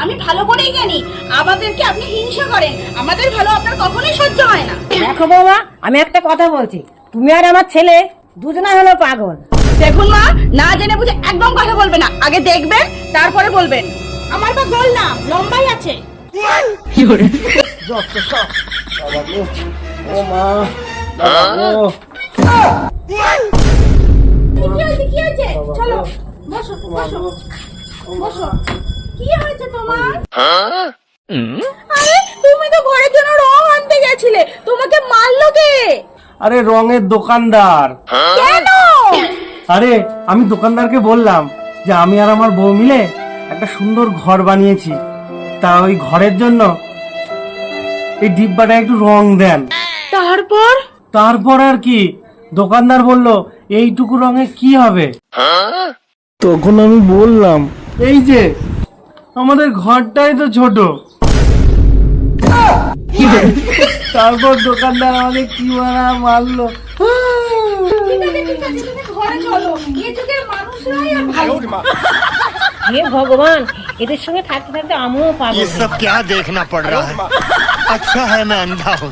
আমি ভালো করেই জানি আমাদেরকে আপনি হিংসা করেন, আমাদের ভালো আপনার কখনোই সহ্য হয় না। দেখো বৌমা, আমি একটা কথা বলছি, তুমি আর আমার ছেলে দুজনা হলো পাগল। দেখুন মা, না জেনে বুঝে একদম কথা বলবে না, আগে দেখবেন তারপরে বলবেন। আমার বা গোল না, লম্বাই আছে। ও মা, কি হয়েছে? চলো বসো বসো বসো। কি হয়েছে তোমার? আরে তুমি তো ঘরের জন্য রং আনতে গেছিলে, তোমাকে মারলো কে? আরে রঙের দোকানদার। কেন? আরে আমি দোকানদারকে বললাম যে আমি আর আমার বউ মিলে একটা সুন্দর ঘর বানিয়েছি, তা ওই ঘরের জন্য এই ডিব্বাটা একটু রং দেন। তারপর আর কি, দোকানদার বলল এইটুকু রঙে কি হবে। তখন আমি বললাম এই যে আমাদের ঘরটাই তো ছোট। তারপর দোকানদার আমাকে কি মারলো। ঠিক আছে ঠিক আছে, তুমি ঘরে চলো, এই যুগের মানুষরাই আর ভালো না। হে ভগবান, এদের সঙ্গে থাকতে থাকতে আমিও পাগল। ये सब क्या देखना पड़ रहा है। अच्छा है मैं अंधा हूँ।